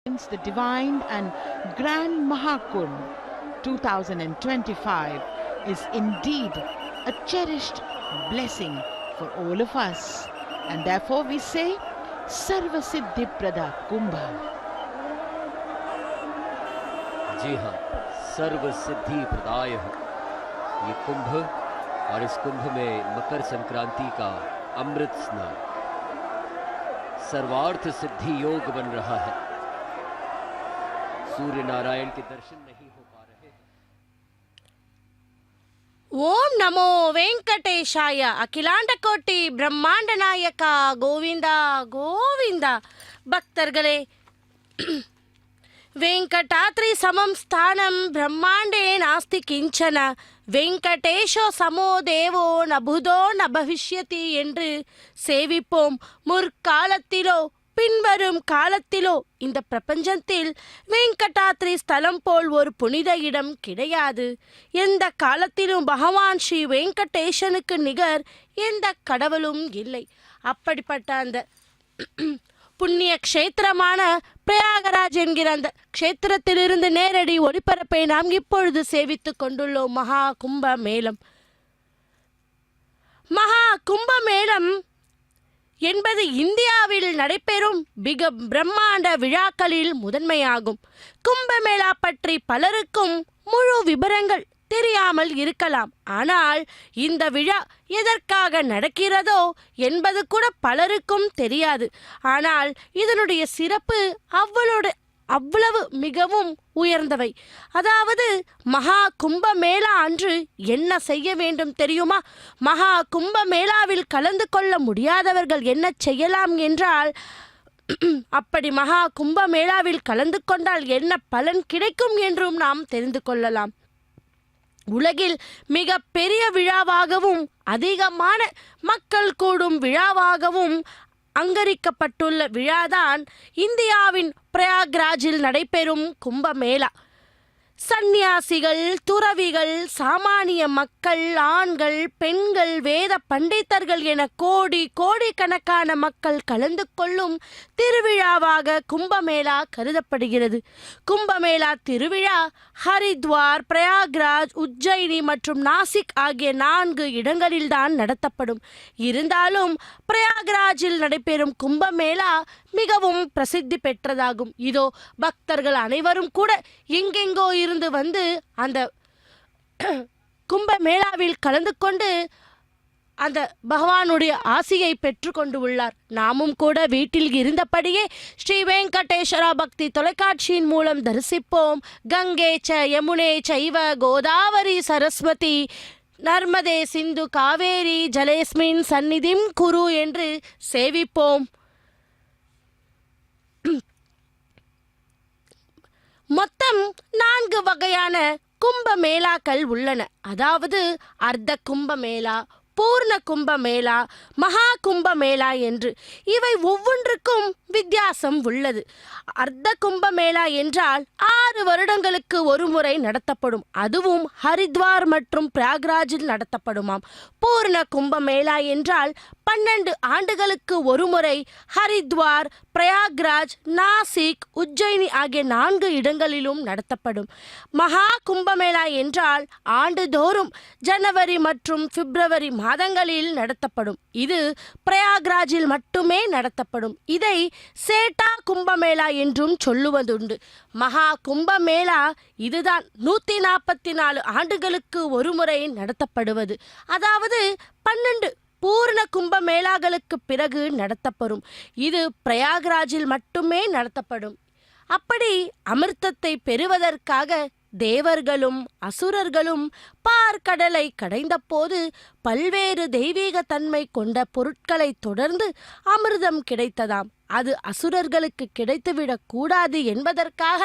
The Divine and Grand Mahakun 2025 is indeed a cherished blessing for all of us, and therefore we say Sarva Siddhi Prada Kumbha. जी हाँ, सर्व सिद्धि प्रदाय है ये कुंभ, और इस कुंभ में मकर संक्रांति का अमृत स्नान सर्वार्थ सिद्धि योग बन रहा है। सूर्य नारायण के दर्शन नहीं हो पा रहे हैं। ஓம் நமோ வெங்கடேஷாய அகிலாண்ட கோட்டி பிரம்மாண்ட நாயக்கா கோவிந்தா கோவிந்தா. பக்தர்களே, வெங்கடாத்ரி சமம் ஸ்தானம் பிரம்மாண்டே நாஸ்தி கிஞ்சன வெங்கடேஷோ சமோ தேவோ நபுதோ ந பவிஷ்யதி என்று சேவிப்போம். முற்காலத்திலோ பின்வரும் காலத்திலோ இந்த பிரபஞ்சத்தில் வெங்கடாத்ரி ஸ்தலம் போல் ஒரு புனித இடம் கிடையாது. எந்த காலத்திலும் பகவான் ஸ்ரீ வெங்கடேஷனுக்கு நிகர் எந்த கடவுளும் இல்லை. அப்படிப்பட்ட அந்த புண்ணிய க்ஷேத்திரமான பிரயாகராஜ் என்கிற அந்த க்ஷேத்திரத்திலிருந்து நேரடி ஒளிபரப்பை நாம் இப்பொழுது சேவித்துக் கொண்டுள்ளோம். மகா கும்ப மேளம். மகா கும்ப மேளம் என்பது இந்தியாவில் நடைபெறும் மிக பிரம்மாண்ட விழாக்களில் முதன்மையாகும். கும்பமேளா பற்றி பலருக்கும் முழு விபரங்கள் தெரியாமல் இருக்கலாம். ஆனால் இந்த விழா எதற்காக நடக்கிறதோ என்பது கூட பலருக்கும் தெரியாது. ஆனால் இதனுடைய சிறப்பு அவ்வளவு மிகவும் உயர்ந்தவை. அதாவது மகா கும்பமேளா அன்று என்ன செய்ய வேண்டும் தெரியுமா? மகா கும்பமேளாவில் கலந்து கொள்ள முடியாதவர்கள் என்ன செய்யலாம் என்றால், அப்படி மகா கும்பமேளாவில் கலந்து கொண்டால் என்ன பலன் கிடைக்கும் என்றும் நாம் தெரிந்து கொள்ளலாம். உலகில் மிக பெரிய விழாவாகவும் அதிகமான மக்கள் கூடும் விழாவாகவும் அங்கரிக்கப்பட்டுள்ள விழாதான் இந்தியாவின் பிரயாக்ராஜில் நடைபெறும் கும்பமேளா. சந்நியாசிகள், துறவிகள், சாமானிய மக்கள், ஆண்கள், பெண்கள், வேத பண்டிதர்கள் என கோடிக்கணக்கான மக்கள் கலந்து கொள்ளும் திருவிழாவாக கும்பமேளா கருதப்படுகிறது. கும்பமேளா திருவிழா ஹரித்வார், பிரயாக்ராஜ், உஜ்ஜயினி மற்றும் நாசிக் ஆகிய 4 இடங்களில்தான் நடத்தப்படும். இருந்தாலும் பிரயாக்ராஜில் நடைபெறும் கும்பமேளா மிகவும் பிரசித்தி பெற்றதாகும். இதோ பக்தர்கள் அனைவரும் கூட எங்கெங்கோ இருந்து வந்து அந்த கும்பமேளாவில் கலந்து கொண்டு அந்த பகவானுடைய ஆசியை பெற்று கொண்டு உள்ளார். நாமும் கூட வீட்டில் இருந்தபடியே ஸ்ரீ வெங்கடேஸ்வரா பக்தி தொலைக்காட்சியின் மூலம் தரிசிப்போம். கங்கே ச யமுனே சைவ கோதாவரி சரஸ்வதி நர்மதே சிந்து காவேரி ஜலேஸ்மின் சந்நிதிம் குரு என்று சேவிப்போம். மொத்தம் 4 வகையான கும்பமேளாக்கள் உள்ளன. அதாவது அர்த்த கும்பமேளா, பூர்ண கும்பமேளா, மகா கும்பமேளா என்று. இவை ஒவ்வொன்றுக்கும் வித்தியாசம் உள்ளது. அர்த்த கும்பமேளா என்றால் 6 வருடங்களுக்கு ஒரு முறை நடத்தப்படும். அதுவும் ஹரித்வார் மற்றும் பிரயாக்ராஜில் நடத்தப்படுமாம். பூர்ண கும்பமேளா என்றால் 12 ஆண்டுகளுக்கு ஒரு முறை ஹரித்வார், பிரயாக்ராஜ், நாசிக், உஜ்ஜயினி ஆகிய 4 இடங்களிலும் நடத்தப்படும். மகா கும்பமேளா என்றால் ஆண்டுதோறும் ஜனவரி மற்றும் பிப்ரவரி மாதங்களில் நடத்தப்படும். இது பிரயாக்ராஜில் மட்டுமே நடத்தப்படும். இதை சேட்டா கும்பமேளா என்றும் சொல்லுவதுண்டு. மகா கும்பமேளா இதுதான் 144 ஆண்டுகளுக்கு ஒரு முறை நடத்தப்படுவது. அதாவது 12 பூர்ண கும்பமேளாக்களுக்கு பிறகு நடத்தப்படும். இது பிரயாக்ராஜில் மட்டுமே நடத்தப்படும். அப்படி அமிர்தத்தை பெறுவதற்காக தேவர்களும் அசுரர்களும் பார்க்கடலை கடைந்த போது பல்வேறு தெய்வீக தன்மை கொண்ட பொருட்களை தொடர்ந்து அமிர்தம் கிடைத்ததாம். அது அசுரர்களுக்கு கிடைத்துவிடக் கூடாது என்பதற்காக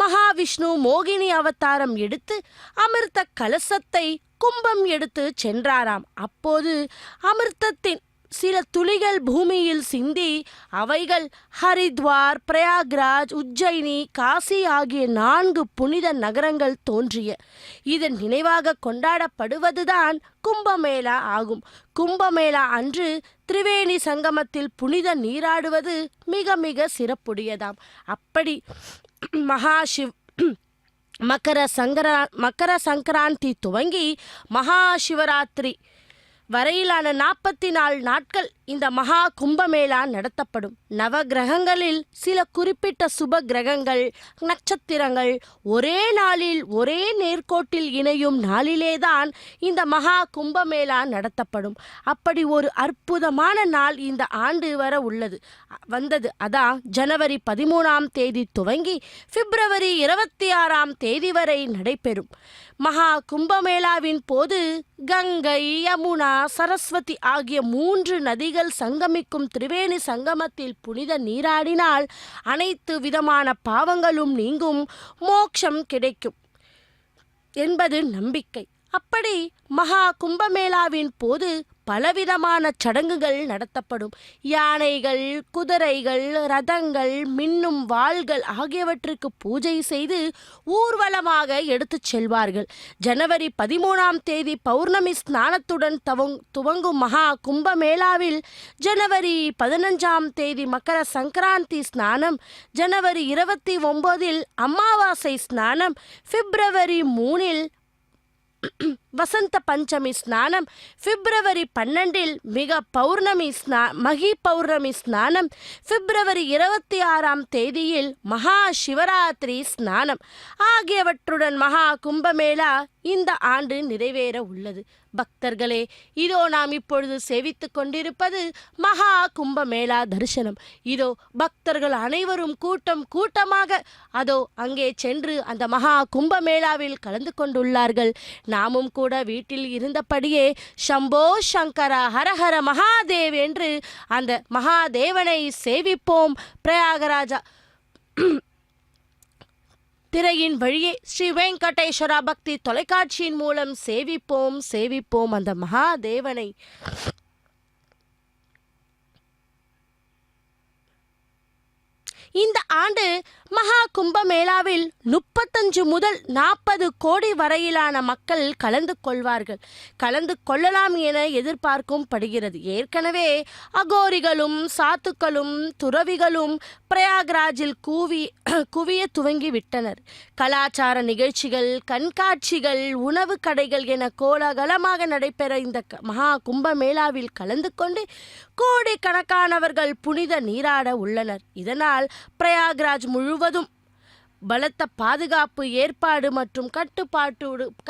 மகாவிஷ்ணு மோகினி அவதாரம் எடுத்து அமிர்த கலசத்தை கும்பம் எடுத்து சென்றாராம். அப்போது அமிர்தத்தின் சில துளிகள் பூமியில் சிந்தி அவைகள் ஹரித்வார், பிரயாக்ராஜ், உஜ்ஜயினி, காசி ஆகிய 4 புனித நகரங்கள் தோன்றிய. இதன் நினைவாக கொண்டாடப்படுவதுதான் கும்பமேளா ஆகும். கும்பமேளா அன்று திரிவேணி சங்கமத்தில் புனித நீராடுவது மிக மிக சிறப்புடையதாம். அப்படி மகர சங்கராந்தி துவங்கி மகா சிவராத்திரி வரையிலான 44 நாட்கள் இந்த மகா கும்பமேளா நடத்தப்படும். நவ கிரகங்களில் சில குறிப்பிட்ட சுப கிரகங்கள், நட்சத்திரங்கள் ஒரே நாளில் ஒரே நேர்கோட்டில் இணையும் நாளிலேதான் இந்த மகா கும்பமேளா நடத்தப்படும். அப்படி ஒரு அற்புதமான நாள் இந்த ஆண்டு வந்தது. அதான் ஜனவரி 13ஆம் தேதி துவங்கி பிப்ரவரி 26ஆம் தேதி வரை நடைபெறும். மகா கும்பமேளாவின் போது கங்கை, யமுனா, சரஸ்வதி ஆகிய 3 நதிகள் சங்கமிக்கும் திரிவேணி சங்கமத்தில் புனித நீராடினால் அனைத்து விதமான பாவங்களும் நீங்கும், மோட்சம் கிடைக்கும் என்பது நம்பிக்கை. அப்படி மகா கும்பமேளாவின் போது பலவிதமான சடங்குகள் நடத்தப்படும். யானைகள், குதிரைகள், ரதங்கள், மின்னும் வாள்கள் ஆகியவற்றுக்கு பூஜை செய்து ஊர்வலமாக எடுத்துச் செல்வார்கள். ஜனவரி 13ஆம் தேதி பௌர்ணமி ஸ்நானத்துடன் துவங்கும் மகா கும்பமேளாவில் ஜனவரி 15ஆம் தேதி மக்கர சங்கராந்தி ஸ்நானம், ஜனவரி 29இல் அமாவாசை ஸ்நானம், பிப்ரவரி 3இல் வசந்த பஞ்சமி ஸ்நானம், பிப்ரவரி 12இல் மகி பௌர்ணமி ஸ்நானம், பிப்ரவரி 26ஆம் தேதியில் மகா சிவராத்திரி ஸ்நானம் ஆகியவற்றுடன் மகா கும்பமேளா இந்த ஆண்டு நிறைவேற உள்ளது. பக்தர்களே, இதோ நாம் இப்பொழுது சேவித்துக் கொண்டிருப்பது மகா கும்பமேளா தரிசனம். இதோ பக்தர்கள் அனைவரும் கூட்டமாக அதோ அங்கே சென்று அந்த மகா கும்பமேளாவில் கலந்து கொண்டுள்ளார்கள். நாமும் கூட வீட்டில் இருந்தபடியே சம்போ சங்கரா ஹரஹர மகாதேவ் என்று அந்த மகாதேவனை சேவிப்போம். பிரயாகராஜா திரையின் வழியே ஸ்ரீ வெங்கடேஸ்வரா பக்தி தொலைக்காட்சியின் மூலம் சேவிப்போம் அந்த மகாதேவனை. இந்த ஆண்டு மகா கும்பமேளாவில் 35 முதல் 40 கோடி வரையிலான மக்கள் கலந்து கொள்ளலாம் என எதிர்பார்க்கப்படுகிறது. ஏற்கனவே அகோரிகளும் சாத்துக்களும் துறவிகளும் பிரயாக்ராஜில் குவிய துவங்கிவிட்டனர். கலாச்சார நிகழ்ச்சிகள், கண்காட்சிகள், உணவு கடைகள் என கோலாகலமாக நடைபெற இந்த மகா கும்பமேளாவில் கலந்து கொண்டு கோடிக்கணக்கானவர்கள் புனித நீராட உள்ளனர். இதனால் பிரயாக்ராஜ் முழுவதும் பலத்த பாதுகாப்பு ஏற்பாடு மற்றும்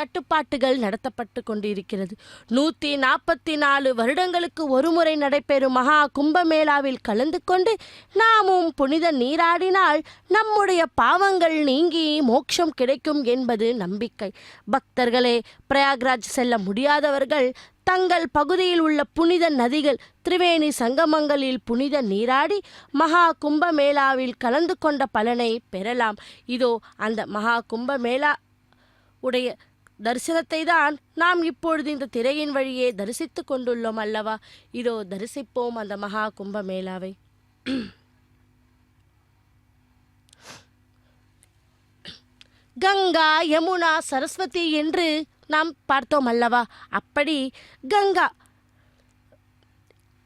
கட்டுப்பாட்டுகள் நடத்தப்பட்டு கொண்டிருக்கிறது. 144 வருடங்களுக்கு ஒருமுறை நடைபெறும் மகா கும்பமேளாவில் கலந்து கொண்டு நாமும் புனித நீராடினால் நம்முடைய பாவங்கள் நீங்கி மோட்சம் கிடைக்கும் என்பது நம்பிக்கை. பக்தர்களே, பிரயாக்ராஜ் செல்ல முடியாதவர்கள் தங்கள் பகுதியில் உள்ள புனித நதிகள், திரிவேணி சங்கமங்களில் புனித நீராடி மகா கும்பமேளாவில் கலந்து கொண்ட பலனை பெறலாம். இதோ அந்த மகா கும்பமேளா உடைய தரிசனத்தை தான் நாம் இப்பொழுது இந்த திரையின் வழியே தரிசித்து கொண்டுள்ளோம் அல்லவா? இதோ தரிசிப்போம் அந்த மகா கும்பமேளாவை. கங்கா, யமுனா, சரஸ்வதி என்று நாம் பார்த்தோம் அல்லவா? அப்படி கங்கா,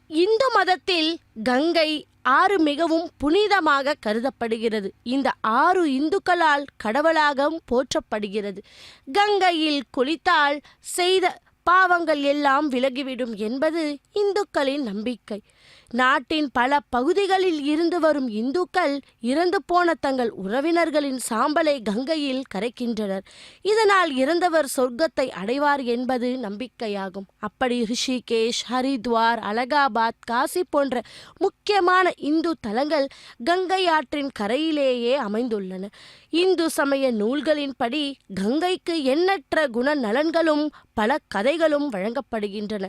இந்து மதத்தில் கங்கை ஆறு மிகவும் புனிதமாக கருதப்படுகிறது. இந்த ஆறு இந்துக்களால் கடவுளாக போற்றப்படுகிறது. கங்கையில் குளித்தால் செய்த பாவங்கள் எல்லாம் விலகிவிடும் என்பது இந்துக்களின் நம்பிக்கை. நாட்டின் பல பகுதிகளில் இருந்து வரும் இந்துக்கள் இறந்து போன தங்கள் உறவினர்களின் சாம்பலை கங்கையில் கரைக்கின்றனர். இதனால் இறந்தவர் சொர்க்கத்தை அடைவார் என்பது நம்பிக்கையாகும். அப்படி ரிஷிகேஷ், ஹரித்வார், அலகாபாத், காசி போன்ற முக்கியமான இந்து தலங்கள் கங்கை ஆற்றின் கரையிலேயே அமைந்துள்ளன. இந்து சமய நூல்களின்படி கங்கைக்கு எண்ணற்ற குண நலன்களும் பல கதைகளும் வழங்கப்படுகின்றன.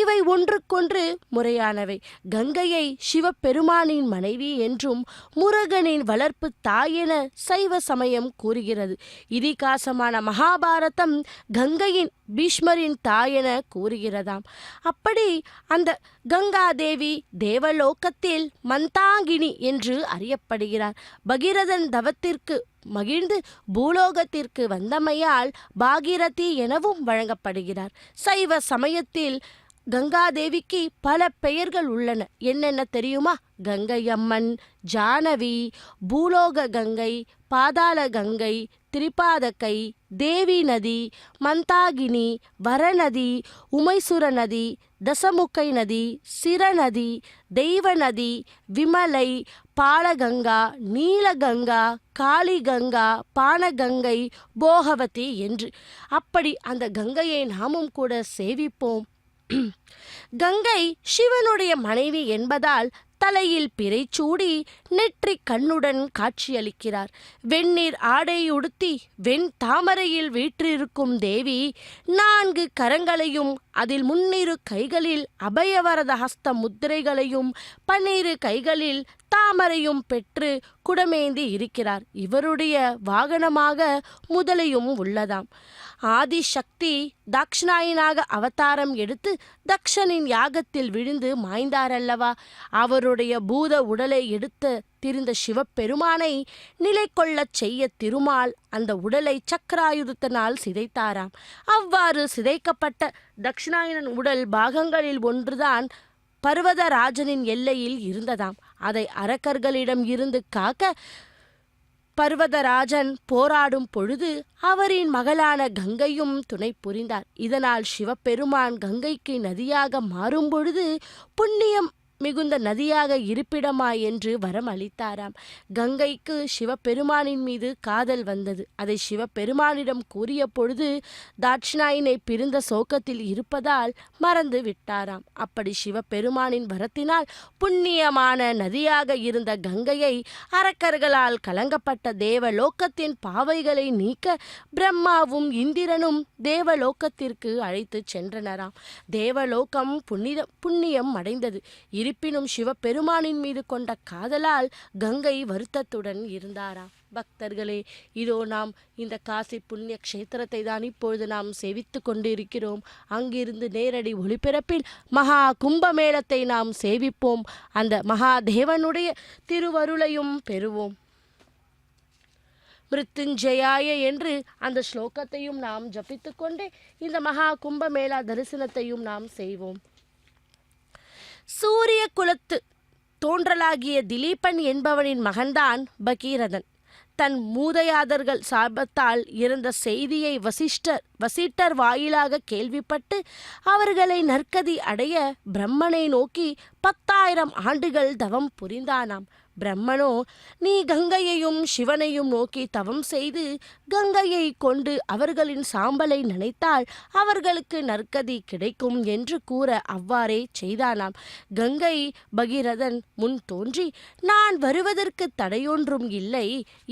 இவை ஒன்றுக்கொன்று முறையானவை. கங்கையை சிவபெருமானின் மனைவி என்றும் முருகனின் வளர்ப்பு தாய் என சைவ சமயம் கூறுகிறது. இதிகாசமான மகாபாரதம் கங்கையின் பீஷ்மரின் தாயென கூறுகிறதாம். அப்படி அந்த கங்கா தேவி தேவலோகத்தில் மந்தாங்கினி என்று அறியப்படுகிறார். பகீரதன் தவத்திற்கு மகிழ்ந்து பூலோகத்திற்கு வந்தமையால் பாகீரதி எனவும் வழங்கப்படுகிறார். சைவ சமயத்தில் கங்காதேவிக்கு பல பெயர்கள் உள்ளன. என்னென்ன தெரியுமா? கங்கை அம்மன், ஜானவி, பூலோக கங்கை, பாதாள கங்கை, திரிபாதகை, தேவி நதி, மந்தாகினி, வரநதி, உமைசுர நதி, தசமுக்கை நதி, சிரநதி, தெய்வ நதி, விமலை, பாலகங்கா, நீலகங்கா, காளிகங்கா, பானகங்கை, போகவதி என்று. அப்படி அந்த கங்கையை நாமும் கூட சேவிப்போம். கங்கை சிவனுடைய மனைவி என்பதால் தலையில் பிறை சூடி நெற்றி கண்ணுடன் காட்சியளிக்கிறார். வெந்நீர் ஆடை உடுத்தி வெண் தாமரையில் வீற்றிருக்கும் தேவி 4 கரங்களையும் அதில் 3 கைகளில் அபயவரத ஹஸ்த முத்திரைகளையும் 12 கைகளில் தாமரையும் பெற்று குடமேந்தி இருக்கிறார். இவருடைய வாகனமாக முதலையும் உள்ளதாம். ஆதிசக்தி தாக்ஷணாயனாக அவதாரம் எடுத்து தக்ஷனின் யாகத்தில் விழுந்து மாய்ந்தாரல்லவா? அவருடைய பூத உடலை எடுத்து திரிந்த சிவபெருமானை நிலை கொள்ளச் செய்ய திருமால் அந்த உடலை சக்கராயுதத்தினால் சிதைத்தாராம். அவ்வாறு சிதைக்கப்பட்ட தக்ஷணாயனன் உடல் பாகங்களில் ஒன்றுதான் பர்வதராஜனின் எல்லையில் இருந்ததாம். அதை அரக்கர்களிடம் இருந்து காக்க பர்வதராஜன் போராடும் பொழுது அவரின் மகளான கங்கையும் துணை புரிந்தார். இதனால் சிவபெருமான் கங்கைக்கு நதியாக மாறும் பொழுது புண்ணியம் மிகுந்த நதியாக இருப்பிடமா என்று வரம் அளித்தாராம். கங்கைக்கு சிவபெருமானின் மீது காதல் வந்தது. அதை சிவபெருமானிடம் கூறிய பொழுது தாட்சிணாயனை பிரிந்த சோகத்தில் இருப்பதால் மறந்து விட்டாராம். அப்படி சிவபெருமானின் வரத்தினால் புண்ணியமான நதியாக இருந்த கங்கையை அரக்கர்களால் கலங்கப்பட்ட தேவலோகத்தின் பாவைகளை நீக்க பிரம்மாவும் இந்திரனும் தேவலோகத்திற்கு அழைத்து சென்றனராம். தேவலோகம் புண்ணியம் அடைந்தது. இருப்பினும் சிவபெருமானின் மீது கொண்ட காதலால் கங்கை வருத்தத்துடன் இருந்தாராம். பக்தர்களே, இதோ நாம் இந்த காசி புண்ணிய க்ஷேத்திரத்தை தான் இப்பொழுது நாம் சேவித்து கொண்டிருக்கிறோம். அங்கிருந்து நேரடி ஒளிபரப்பில் மகா கும்பமேளத்தை நாம் சேவிப்போம். அந்த மகாதேவனுடைய திருவருளையும் பெறுவோம். மிருத்யுஞ்சயாய என்று அந்த ஸ்லோகத்தையும் நாம் ஜபித்து கொண்டே இந்த மகா கும்பமேளா தரிசனத்தையும் நாம் செய்வோம். சூரிய குலத்து தோன்றலாகிய திலீபன் என்பவனின் மகன்தான் பகீரதன். தன் மூதையாதர்கள் சாபத்தால் இறந்த செய்தியை வசிட்டர் வாயிலாக கேள்விப்பட்டு அவர்களை நற்கதி அடைய பிரம்மனை நோக்கி 10,000 ஆண்டுகள் தவம் புரிந்தானாம். பிரம்மனோ, நீ கங்கையையும் சிவனையும் நோக்கி தவம் செய்து கங்கையை கொண்டு அவர்களின் சாம்பலை நனைத்தால் அவர்களுக்கு நற்கதி கிடைக்கும் என்று கூற அவ்வாறே செய்தானாம். கங்கை பகீரதன் முன் தோன்றி, நான் வருவதற்கு தடையொன்றும் இல்லை,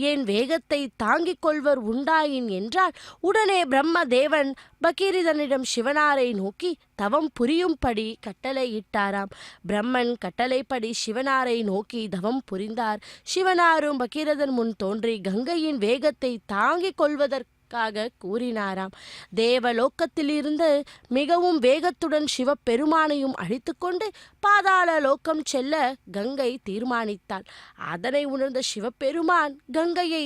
என் வேகத்தை தாங்கிக் கொள்வர் உண்டாயின் என்றால் உடனே பிரம்மதேவன் பகீரதனிடம் சிவனாரை நோக்கி தவம் புரியும்படி கட்டளையிட்டாராம். பிரம்மன் கட்டளைப்படி சிவனாரை நோக்கி தவம் புரிந்தார். சிவனாரும் பகீரதன் முன் தோன்றி கங்கையின் வேகத்தை தாங்கிக் கொள்வதற்காக கூறினாராம். தேவலோகத்திலிருந்து மிகவும் வேகத்துடன் சிவபெருமானையும் அழைத்து கொண்டு பாதாள லோகம் செல்ல கங்கை தீர்மானித்தாள். அதனை உணர்ந்த சிவபெருமான் கங்கையை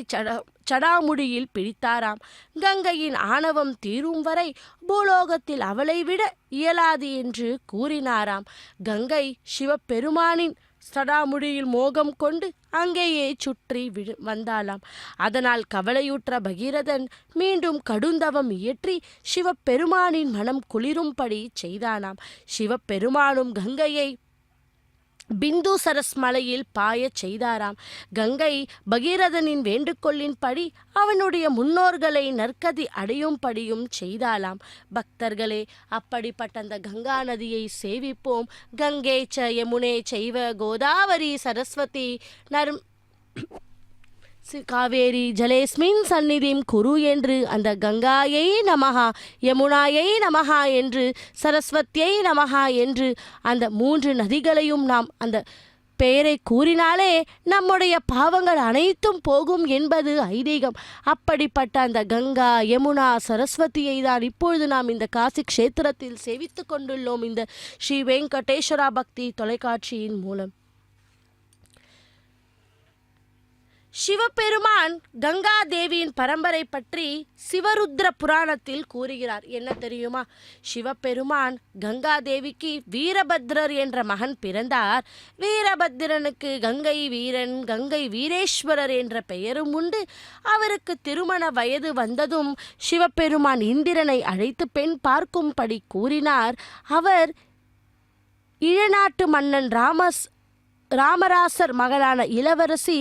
சடாமுடியில் பிடித்தாராம். கங்கையின் ஆணவம் தீரும் வரை பூலோகத்தில் அவளை விட இயலாது என்று கூறினாராம். கங்கை சிவபெருமானின் சடாமுடியில் மோகம் கொண்டு அங்கேயே சுற்றி வந்தாளாம். அதனால் கவலையுற்ற பகீரதன் மீண்டும் கடுந்தவம் இயற்றி சிவபெருமானின் மனம் குளிரும்படி செய்தானாம். சிவபெருமானும் கங்கையை பிந்து சரஸ் மலையில் பாயச் செய்தாராம். கங்கை பகீரதனின் வேண்டுகோளின்படி அவனுடைய முன்னோர்களை நற்கதி அடையும்படியும் செய்தாலாம். பக்தர்களே, அப்படிப்பட்ட அந்த கங்கா நதியை சேவிப்போம். கங்கை ச யமுனே சைவ கோதாவரி சரஸ்வதி காவேரி ஜலேஸ்மின் சந்நிதிம் குரு என்று அந்த கங்காயை நமஹா, யமுனாயை நமஹா என்று, சரஸ்வதியை நமஹா என்று அந்த 3 நதிகளையும் நாம் அந்த பெயரை கூறினாலே நம்முடைய பாவங்கள் அனைத்தும் போகும் என்பது ஐதீகம். அப்படிப்பட்ட அந்த கங்கா, யமுனா, சரஸ்வதியை தான் இப்பொழுது நாம் இந்த காசி க்ஷேத்திரத்தில் சேவித்து கொண்டுள்ளோம் இந்த ஸ்ரீ வெங்கடேஸ்வரா பக்தி தொலைக்காட்சியின் மூலம். சிவபெருமான் கங்கா தேவியின் பரம்பரை பற்றி சிவருத்ர புராணத்தில் கூறுகிறார். என்ன தெரியுமா? சிவபெருமான் கங்கா தேவிக்கு வீரபத்ரர் என்ற மகன் பிறந்தார். வீரபத்ரனுக்கு கங்கை வீரன், கங்கை வீரேஸ்வரர் என்ற பெயரும் உண்டு. அவருக்கு திருமண வயது வந்ததும் சிவபெருமான் இந்திரனை அழைத்து பெண் பார்க்கும்படி கூறினார். அவர் ஈழநாட்டு மன்னன் ராமராசர் மகளான இளவரசி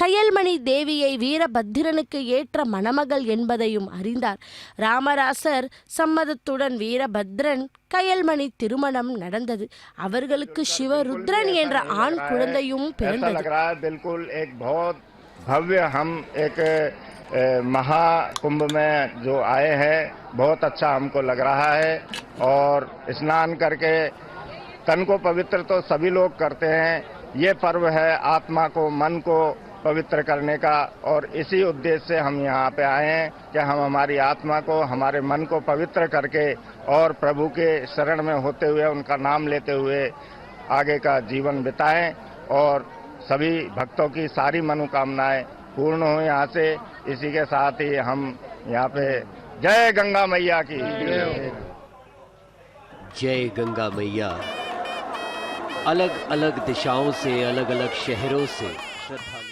கயல்மணி தேவியை வீரபத்திரனுக்கு ஏற்ற மணமகள் என்பதையும் அறிந்தார். ராமராசர் சம்மதத்துடன் வீரபத்ரன் கயல்மணி திருமணம் நடந்தது. அவர்களுக்கு சிவருத்ரன் என்ற ஆண் குழந்தையும் பிறந்தது. भव्य हम एक महाकुंभ में जो आए हैं, बहुत अच्छा हमको लग रहा है। और स्नान करके तन को पवित्र तो सभी लोग करते हैं। ये पर्व है आत्मा को, मन को पवित्र करने का, और इसी उद्देश्य से हम यहाँ पे आए हैं कि हम हमारी आत्मा को, हमारे मन को पवित्र करके और प्रभु के शरण में होते हुए, उनका नाम लेते हुए आगे का जीवन बिताएं और सभी भक्तों की सारी मनोकामनाएं पूर्ण हो यहाँ से। इसी के साथ ही हम यहाँ पे जय गंगा मैया की जय गंगा मैया। अलग अलग दिशाओं से, अलग अलग शहरों से श्रद्धालु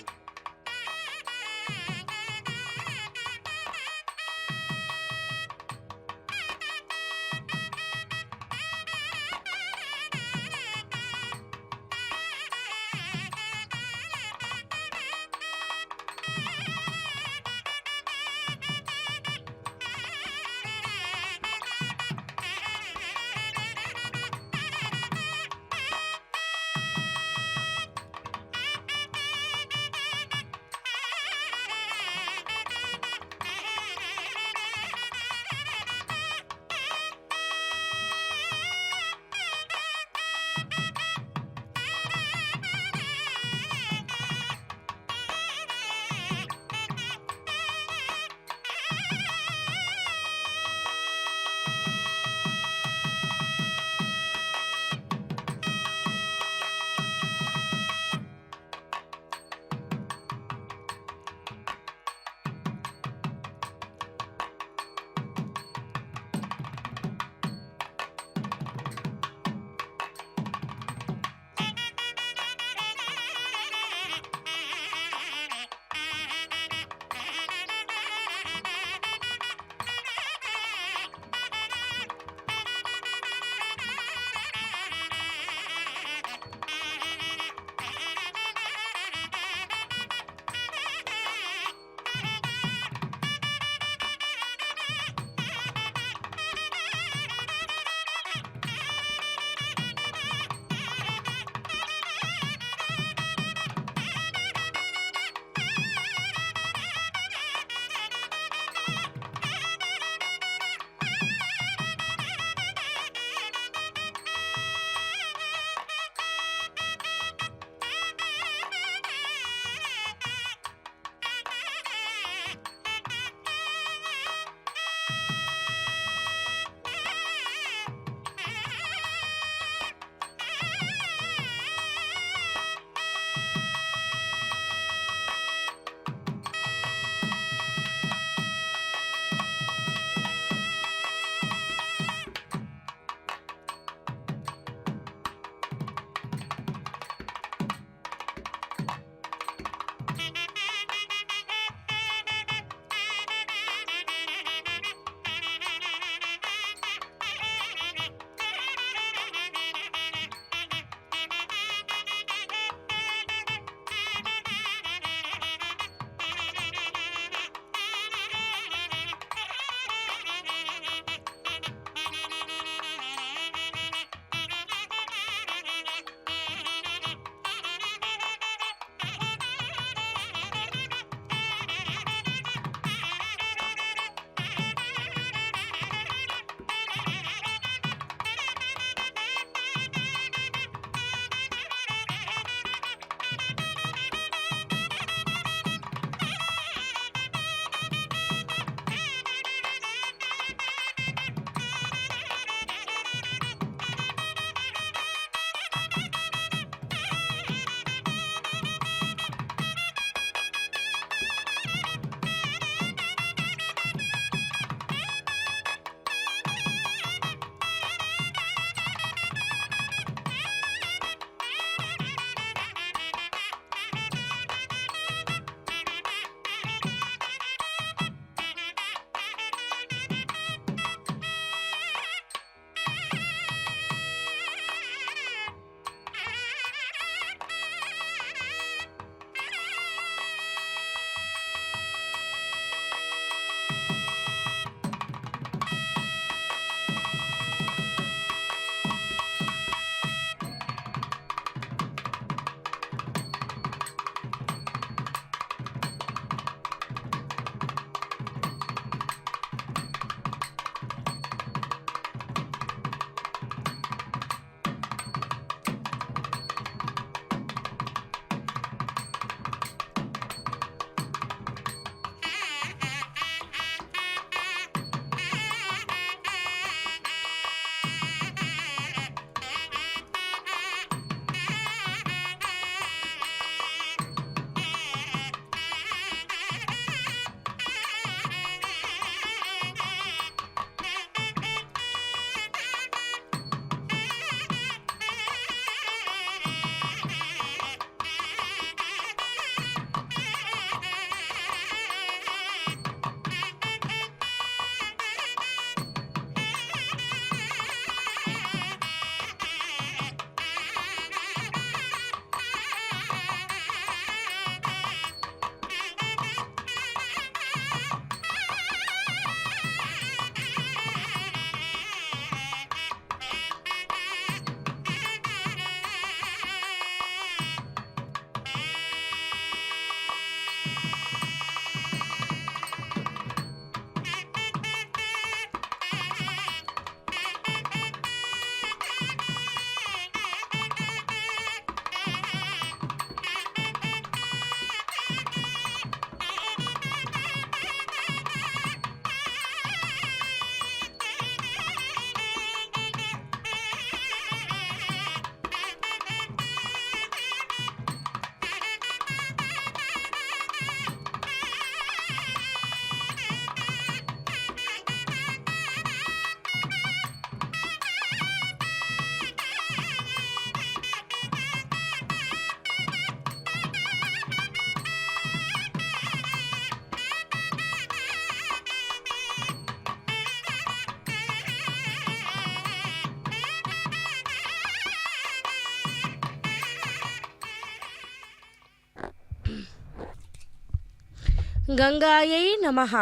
गंगायै नमः।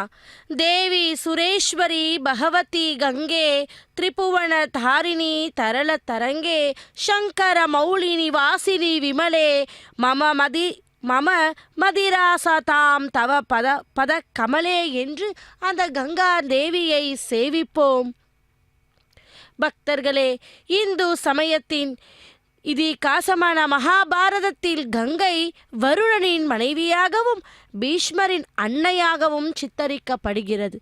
देवी सुरेश्वरी भगवती गंगे त्रिभुवन धारिणी तरल तरंगे शंकर मौलिनी वासिनी विमले மம மதிராசதாம் தவ பத கமலே என்று அந்த கங்கா தேவியை சேவிப்போம். பக்தர்களே, இந்து சமயத்தின் இதிகாசமான மகாபாரதத்தில் கங்கை வருணனின் மனைவியாகவும் பீஷ்மரின் அன்னையாகவும் சித்தரிக்கப்படுகிறது.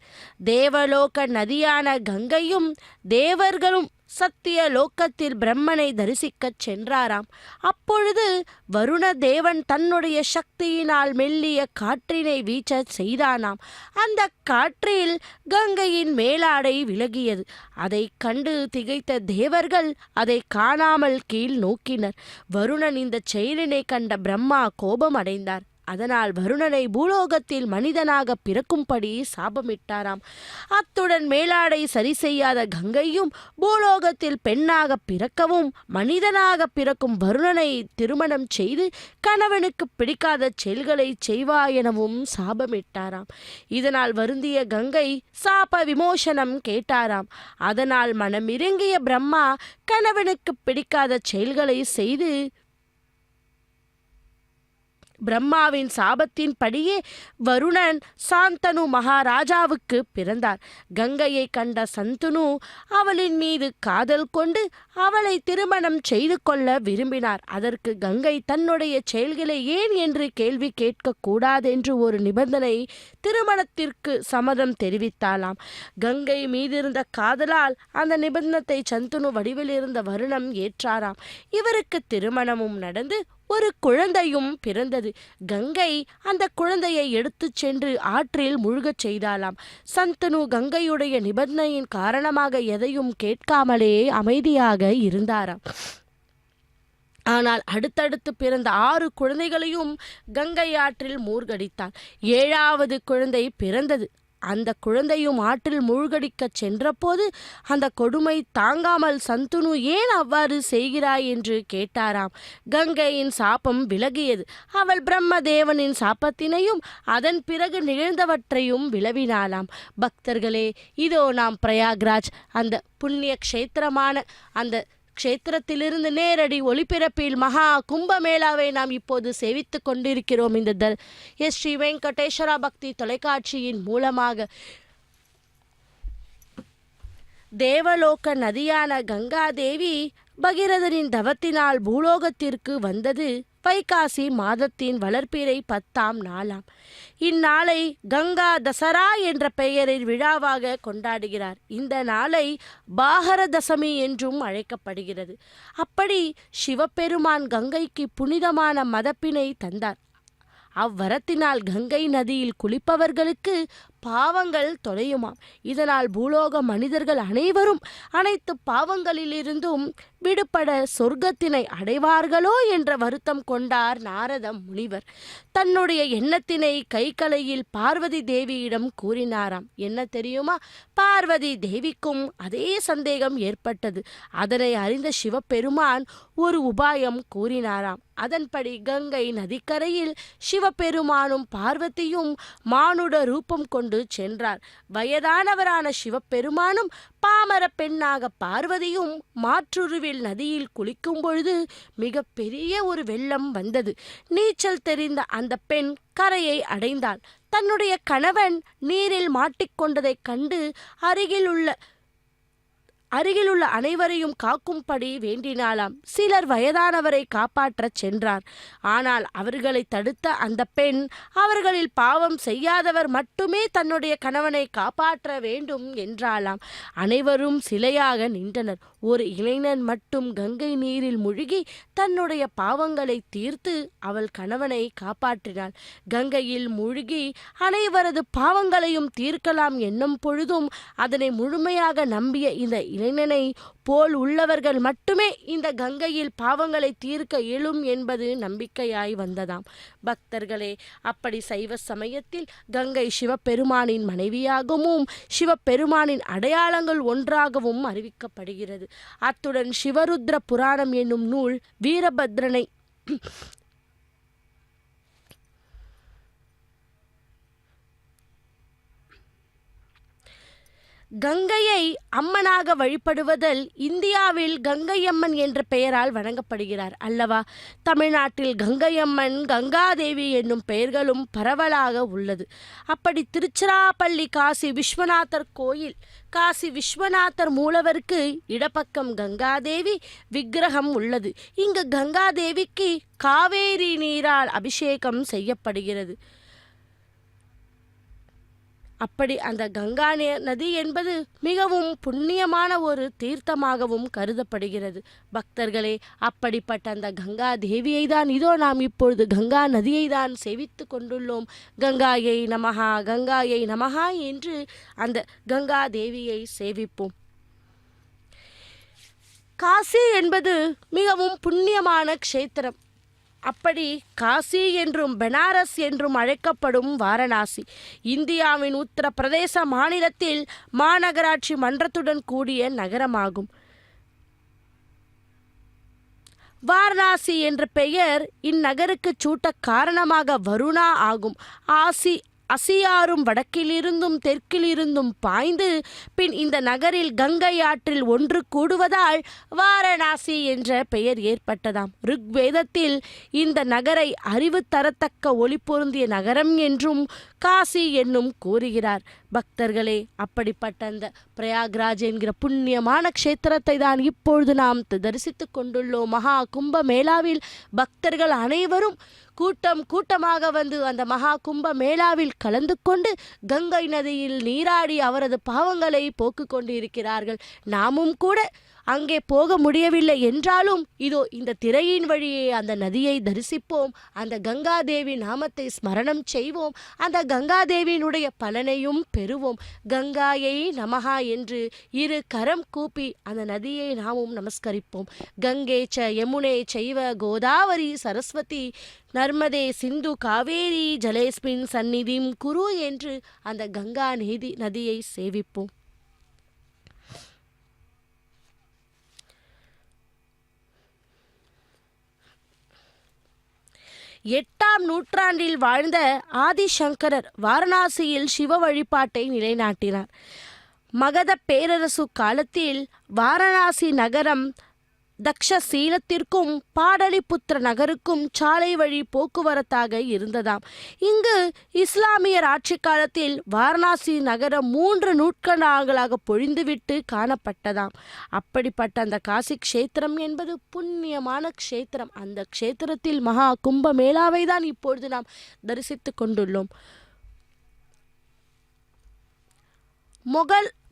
தேவலோக நதியான கங்கையும் தேவர்களும் சத்திய லோக்கத்தில் பிரம்மனை தரிசிக்கச் சென்றாராம். அப்பொழுது வருண தேவன் தன்னுடைய சக்தியினால் மெல்லிய காற்றினை வீச்ச செய்தானாம். அந்த காற்றில் கங்கையின் மேலாடை விலகியது. அதை கண்டு திகைத்த தேவர்கள் அதை காணாமல் கீழ் நோக்கினர். வருணன் இந்த செயலினை கண்ட பிரம்மா கோபம் அடைந்தார். அதனால் வருணனை பூலோகத்தில் மனிதனாக பிறக்கும்படி சாபமிட்டாராம். அத்துடன் மேலாடை சரி செய்யாத கங்கையும் பூலோகத்தில் பெண்ணாக பிறக்கவும் மனிதனாக பிறக்கும் வருணனை திருமணம் செய்து கணவனுக்கு பிடிக்காத செயல்களை செய்வாய் எனவும் சாபமிட்டாராம். இதனால் வருந்திய கங்கை சாப விமோசனம் கேட்டாராம். அதனால் மனமிறங்கிய பிரம்மா கணவனுக்கு பிடிக்காத செயல்களை செய்து பிரம்மாவின் சாபத்தின் படியே வருணன் சாந்தனு மகாராஜாவுக்கு பிறந்தார். கங்கையை கண்ட சந்தனு அவளின் மீது காதல் கொண்டு அவளை திருமணம் செய்து கொள்ள விரும்பினார். அதற்கு கங்கை தன்னுடைய செயல்களை ஏன் என்று கேள்வி கேட்கக்கூடாதென்று ஒரு நிபந்தனை திருமணத்திற்கு சம்மதம் தெரிவித்தாளாம். கங்கை மீதிருந்த காதலால் அந்த நிபந்தனத்தை சந்தனு வடிவில் இருந்த வருணம் ஏற்றாராம். இவருக்கு திருமணமும் நடந்து ஒரு குழந்தையும் பிறந்தது. கங்கை அந்த குழந்தையை எடுத்துச் சென்று ஆற்றில் முழுகச் செய்தாளாம். சந்தனு கங்கையுடைய நிபந்தனையின் காரணமாக எதையும் கேட்காமலே அமைதியாக இருந்தாராம். ஆனால் அடுத்தடுத்து பிறந்த 6 குழந்தைகளையும் கங்கை ஆற்றில் மூழ்கடித்தார். 7வது குழந்தை பிறந்தது. அந்த குழந்தையும் ஆற்றில் மூழ்கடிக்கச் சென்றபோது அந்த கொடுமை தாங்காமல் சந்தனு ஏன் அவ்வாறு செய்கிறாய் என்று கேட்டாராம். கங்கையின் சாபம் விலகியது. அவள் பிரம்மதேவனின் சாபத்தினையும் அதன் பிறகு நிகழ்ந்தவற்றையும் விளவினாளாம். பக்தர்களே, இதோ நாம் பிரயாக்ராஜ் அந்த புண்ணிய க்ஷேத்திரமான அந்த க்ஷேத்திரத்திலிருந்து நேரடி ஒளிபரப்பில் மகா கும்பமேளாவை நாம் இப்போது சேவித்து கொண்டிருக்கிறோம். இந்த ஸ்ரீ வெங்கடேஸ்வரா பக்தி தொலைக்காட்சியின் மூலமாக தேவலோக நதியான கங்காதேவி பகீரதனின் தவத்தினால் பூலோகத்திற்கு வந்தது வைகாசி மாதத்தின் வளர்ப்பிறை 10ஆம் நாளாம். இந்நாளை கங்கா தசரா என்ற பெயரில் விழாவாக கொண்டாடுகிறார். இந்த நாளை பாகர தசமி என்றும் அழைக்கப்படுகிறது. அப்படி சிவபெருமான் கங்கைக்கு புனிதமான மதப்பினை தந்தார். அவ்வரத்தினால் கங்கை நதியில் குளிப்பவர்களுக்கு பாவங்கள் தொலையுமாம். இதனால் பூலோக மனிதர்கள் அனைவரும் அனைத்து பாவங்களிலிருந்தும் விடுபட சொர்க்கத்தினை அடைவார்களோ என்ற வருத்தம் கொண்டார் நாரத முனிவர். தன்னுடைய எண்ணத்தினை கைக்கலையில் பார்வதி தேவியிடம் கூறினாராம். என்ன தெரியுமா? பார்வதி தேவிக்கும் அதே சந்தேகம் ஏற்பட்டது. அதனை அறிந்த சிவபெருமான் ஒரு உபாயம் கூறினாராம். அதன்படி கங்கை நதிக்கரையில் சிவபெருமானும் பார்வதியும் மானுட ரூபம் கொண்டு சென்றார். வயதானவரான சிவபெருமானும் பாமர பெண்ணாக பார்வதியும் மாற்றுருவில் நதியில் குளிக்கும் பொழுது மிக பெரிய ஒரு வெள்ளம் வந்தது. நீச்சல் தெரிந்த அந்த பெண் கரையை அடைந்தாள். தன்னுடைய கணவன் நீரில் மாட்டிக்கொண்டதைக் கண்டு அருகிலுள்ள அனைவரையும் காக்கும்படி வேண்டினாளாம். சிலர் வயதானவரை காப்பாற்றச் சென்றார். ஆனால் அவர்களை தடுத்த அந்த பெண் அவர்களில் பாவம் செய்யாதவர் மட்டுமே தன்னுடைய கணவனை காப்பாற்ற வேண்டும் என்றாளாம். அனைவரும் சிலையாக நின்றனர். ஒரு இளைஞன் மட்டும் கங்கை நீரில் முழுகி தன்னுடைய பாவங்களை தீர்த்து அவள் கணவனை காப்பாற்றினாள். கங்கையில் மூழ்கி அனைவரது பாவங்களையும் தீர்க்கலாம் என்னும் பொழுதும் அதனை முழுமையாக நம்பிய இந்த இளைஞனை போல் உள்ளவர்கள் மட்டுமே இந்த கங்கையில் பாவங்களை தீர்க்க இயலும் என்பது நம்பிக்கையாய் வந்ததாம். பக்தர்களே, அப்படி சைவ சமயத்தில் கங்கை சிவபெருமானின் மனைவியாகவும் சிவபெருமானின் அடையாளங்கள் ஒன்றாகவும் அறிவிக்கப்படுகிறது. அத்துடன் சிவருத்ர புராணம் என்னும் நூல் வீரபத்ரனை கங்கையை அம்மனாக வழிபடுவதில் இந்தியாவில் கங்கையம்மன் என்ற பெயரால் வணங்கப்படுகிறார் அல்லவா? தமிழ்நாட்டில் கங்கையம்மன், கங்காதேவி என்னும் பெயர்களும் பரவலாக உள்ளது. அப்படி திருச்சிராப்பள்ளி காசி விஸ்வநாதர் கோயில், காசி விஸ்வநாதர் மூலவருக்கு இடப்பக்கம் கங்காதேவி விக்கிரகம் உள்ளது. இங்கு கங்காதேவிக்கு காவேரி நீரால் அபிஷேகம் செய்யப்படுகிறது. அப்படி அந்த கங்கா நதி என்பது மிகவும் புண்ணியமான ஒரு தீர்த்தமாகவும் கருதப்படுகிறது. பக்தர்களே, அப்படிப்பட்ட அந்த கங்கா தேவியை தான் இதோ நாம் இப்பொழுது கங்கா நதியை தான் சேவித்து கொண்டுள்ளோம். கங்காயை நமஹா, கங்காயை நமஹா என்று அந்த கங்கா தேவியை சேவிப்போம். காசி என்பது மிகவும் புண்ணியமான க்ஷேத்திரம். அப்படி காசி என்றும் பெனாரஸ் என்றும் அழைக்கப்படும் வாரணாசி இந்தியாவின் உத்தரப்பிரதேச மாநிலத்தில் மாநகராட்சி மன்றத்துடன் கூடிய நகரமாகும். வாரணாசி என்ற பெயர் இந்நகருக்கு சூட்ட காரணமாக வருணா ஆகும். அசியாரும் வடக்கிலிருந்தும் தெற்கிலிருந்தும் பாய்ந்து பின் இந்த நகரில் கங்கை ஆற்றில் ஒன்று கூடுவதால் வாரணாசி என்ற பெயர் ஏற்பட்டதாம். ருக்வேதத்தில் இந்த நகரை அறிவு தரத்தக்க ஒளி பொருந்திய நகரம் என்றும் காசி என்னும் கூறுகிறார். பக்தர்களே, அப்படிப்பட்ட அந்த பிரயாக்ராஜ் என்கிற புண்ணியமான க்ஷேத்திரத்தை தான் இப்பொழுது நாம் தரிசித்து கொண்டுள்ளோம். மகா கும்ப மேளாவில் பக்தர்கள் அனைவரும் கூட்டமாக வந்து அந்த மகா கும்ப மேளாவில் கலந்து கொண்டு கங்கை நதியில் நீராடி அவரது பாவங்களை போக்கு கொண்டு இருக்கிறார்கள். நாமும் கூட அங்கே போக முடியவில்லை என்றாலும் இதோ இந்த திரையின் வழியே அந்த நதியை தரிசிப்போம். அந்த கங்காதேவி நாமத்தை ஸ்மரணம் செய்வோம். அந்த கங்காதேவியினுடைய பலனையும் பெறுவோம். கங்காயை நமஹா என்று இரு கரம் கூப்பி அந்த நதியை நாமும் நமஸ்கரிப்போம். கங்கே ச யமுனே சைவ கோதாவரி சரஸ்வதி நர்மதே சிந்து காவேரி ஜலேஸ்மின் சந்நிதிம் குரு என்று அந்த கங்கா நதியை சேவிப்போம். எட்டாம் நூற்றாண்டில் வாழ்ந்த ஆதிசங்கரர் வாரணாசியில் சிவ வழிபாட்டை நிலைநாட்டினார். மகத பேரரசு காலத்தில் வாரணாசி நகரம் தக்ஷசீலத்திற்கும் பாடலிபுத்திர நகருக்கும் சாலை வழி போக்குவரத்தாக இருந்ததாம். இங்கு இஸ்லாமியர் ஆட்சி காலத்தில் வாரணாசி நகரம் 3 நூற்றாண்டுகளாக பொழிந்துவிட்டு காணப்பட்டதாம். அப்படிப்பட்ட அந்த காசி க்ஷேத்திரம் என்பது புண்ணியமான க்ஷேத்திரம். அந்த க்ஷேத்திரத்தில் மகா கும்ப மேளாவை தான் இப்பொழுது நாம் தரிசித்து கொண்டுள்ளோம்.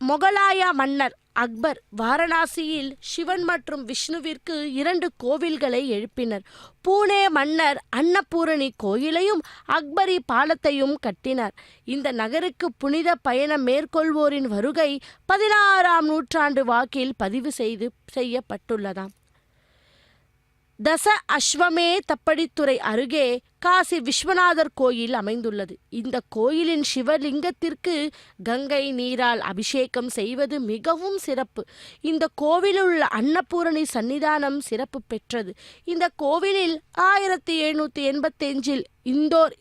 மொகலாய மன்னர் அக்பர் வாரணாசியில் சிவன் மற்றும் விஷ்ணுவிற்கு 2 கோவில்களை எழுப்பினர். பூனே மன்னர் அன்னபூரணி கோயிலையும் அக்பரி பாலத்தையும் கட்டினார். இந்த நகருக்கு புனித பயணம் மேற்கொள்வோரின் வருகை 16ஆம் நூற்றாண்டு வாக்கில் பதிவு செய்யப்பட்டுள்ளதாம். தச அஸ்வமே தப்படித்துறை அருகே காசி விஸ்வநாதர் கோயில் அமைந்துள்ளது. இந்த கோயிலின் சிவலிங்கத்திற்கு கங்கை நீரால் அபிஷேகம் செய்வது மிகவும் சிறப்பு. இந்த கோவிலில் உள்ள அன்னபூரணி சன்னிதானம் சிறப்பு பெற்றது. இந்த கோவிலில் 1785இல் இந்தோர்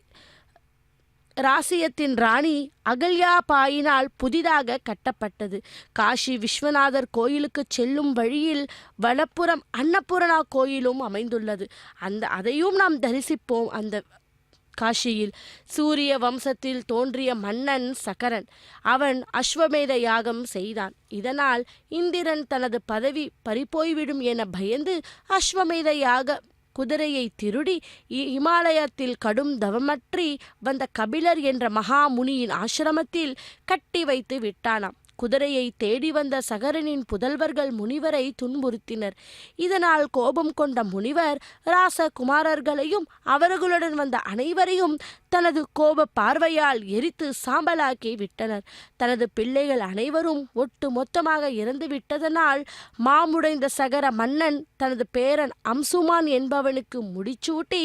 ராசியத்தின் ராணி அகல்யா பாயினால் புதிதாக கட்டப்பட்டது. காசி விஸ்வநாதர் கோயிலுக்கு செல்லும் வழியில் வலப்புறம் அன்னபூரணா கோயிலும் அமைந்துள்ளது. அதையும் நாம் தரிசிப்போம். அந்த காஷியில் சூரிய வம்சத்தில் தோன்றிய மன்னன் சகரன், அவன் அஸ்வமேத யாகம் செய்தான். இதனால் இந்திரன் தனது பதவி பறிபோய்விடும் என பயந்து அஸ்வமேத யாக குதிரையை திருடி இமாலயத்தில் கடும் தவமற்றி வந்த கபிலர் என்ற மகாமுனியின் ஆசிரமத்தில் கட்டி வைத்து விட்டானாம். குதிரையை தேடி வந்த சகரனின் புதல்வர்கள் முனிவரை துன்புறுத்தினர். இதனால் கோபம் கொண்ட முனிவர் ராசகுமாரர்களையும் அவர்களுடன் வந்த அனைவரையும் தனது கோப பார்வையால் எரித்து சாம்பலாக்கி விட்டனர். தனது பிள்ளைகள் அனைவரும் ஒட்டு மொத்தமாக இறந்து விட்டதனால் மாமுடைந்த சகர மன்னன் தனது பேரன் அம்சுமான் என்பவனுக்கு முடிச்சூட்டி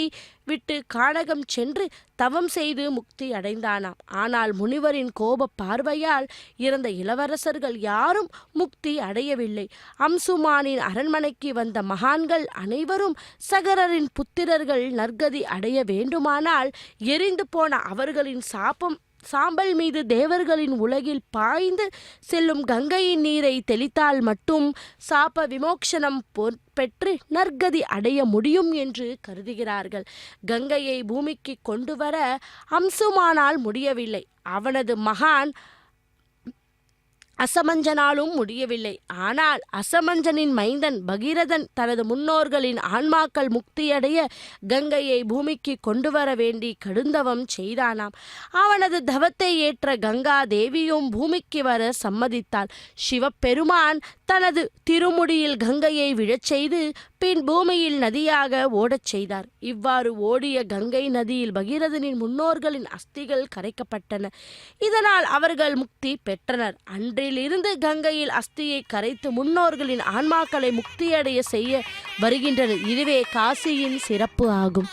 விட்டு கானகம் சென்று தவம் செய்து முக்தி அடைந்தானாம். ஆனால் முனிவரின் கோப பார்வையால் இறந்த இளவரசர்கள் யாரும் முக்தி அடையவில்லை. அம்சுமானின் அரண்மனைக்கு வந்த மகான்கள் அனைவரும் சகரரின் புத்திரர்கள் நற்கதி அடைய வேண்டுமானால் எரிந்து போன அவர்களின் சாபம் சாம்பல் மீது தேவர்களின் உலகில் பாய்ந்து செல்லும் கங்கையின் நீரை தெளித்தால் மட்டும் சாப விமோக்ஷனம் பெற்று நற்கதி அடைய முடியும் என்று கருதுகிறார்கள். கங்கையை பூமிக்கு கொண்டு வர அம்சுமானால் முடியவில்லை. அவனது மகான் அசமஞ்சனாலும் முடியவில்லை. ஆனால் அசமஞ்சனின் மைந்தன் பகீரதன் தனது முன்னோர்களின் ஆன்மாக்கள் முக்தியடைய கங்கையை பூமிக்கு கொண்டு வர வேண்டி கடுந்தவம் செய்தானாம். அவனது தவத்தை ஏற்ற கங்கா தேவியும் பூமிக்கு வர சம்மதித்தாள். சிவபெருமான் தனது திருமுடியில் கங்கையை விழச் செய்து பின் பூமியில் நதியாக ஓடச் செய்தார். இவ்வாறு ஓடிய கங்கை நதியில் பகீரதனின் முன்னோர்களின் அஸ்திகள் கரைக்கப்பட்டன. இதனால் அவர்கள் முக்தி பெற்றனர். அன்றிலிருந்து கங்கையில் அஸ்தியை கரைத்து முன்னோர்களின் ஆன்மாக்களை முக்தியடைய செய்ய வருகின்றனர். இதுவே காசியின் சிறப்பு ஆகும்.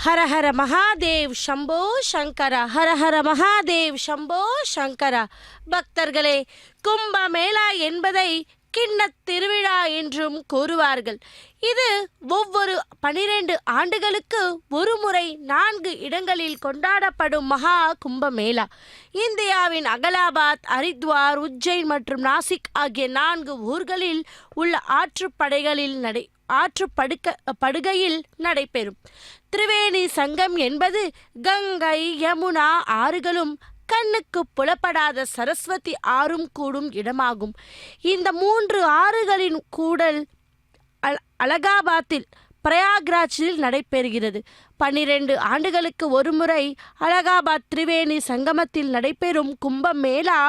ஹர ஹர மகாதேவ் சம்போ சங்கரா, ஹர ஹர மகாதேவ் சம்போ சங்கரா. பக்தர்களே, கும்பமேளா என்பதை கிண்ணத் திருவிழா என்றும் கூறுவார்கள். இது ஒவ்வொரு 12 ஆண்டுகளுக்கு ஒரு முறை 4 இடங்களில் கொண்டாடப்படும் மகா கும்பமேளா. இந்தியாவின் அகலாபாத், ஹரித்வார், உஜ்ஜைன் மற்றும் நாசிக் ஆகிய 4 ஊர்களில் உள்ள ஆற்றுப்படுகையில் நடைபெறும். திரிவேணி சங்கம் என்பது கங்கை, யமுனா ஆறுகளும் கண்ணுக்கு புலப்படாத சரஸ்வதி ஆறும் கூடும் இடமாகும். இந்த 3 ஆறுகளின் கூடல் அலகாபாத்தில் பிரயாக்ராஜில் நடைபெறுகிறது. 12 ஆண்டுகளுக்கு ஒரு முறை அலகாபாத் திரிவேணி சங்கமத்தில் நடைபெறும் கும்பமேளா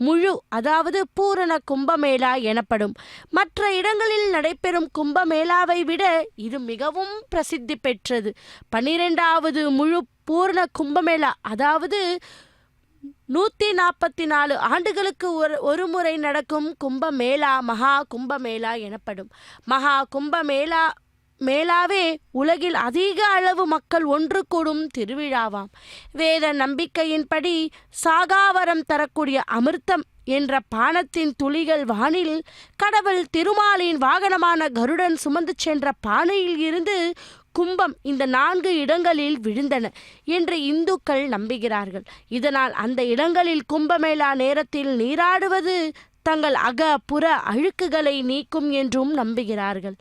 முழு, அதாவது பூரண கும்பமேளா எனப்படும். மற்ற இடங்களில் நடைபெறும் கும்பமேளாவை விட இது மிகவும் பிரசித்தி பெற்றது. 12வது முழு பூரண கும்பமேளா, அதாவது 144 ஆண்டுகளுக்கு ஒரு முறை நடக்கும் கும்பமேளா மகா கும்பமேளா எனப்படும். மகா கும்பமேளா மேளாவே உலகில் அதிக அளவு மக்கள் ஒன்று கூடும் திருவிழாவாம். வேத நம்பிக்கையின்படி சாகாவரம் தரக்கூடிய அமிர்தம் என்ற பானத்தின் துளிகள் வானில் கடவுள் திருமாலின் வாகனமான கருடன் சுமந்து சென்ற பானையில் இருந்து கும்பம் இந்த 4 இடங்களில் விழுந்தன என்று இந்துக்கள் நம்புகிறார்கள். இதனால் அந்த இடங்களில் கும்பமேளா நேரத்தில் நீராடுவது தங்கள் அக புற அழுக்குகளை நீக்கும் என்றும் நம்புகிறார்கள்.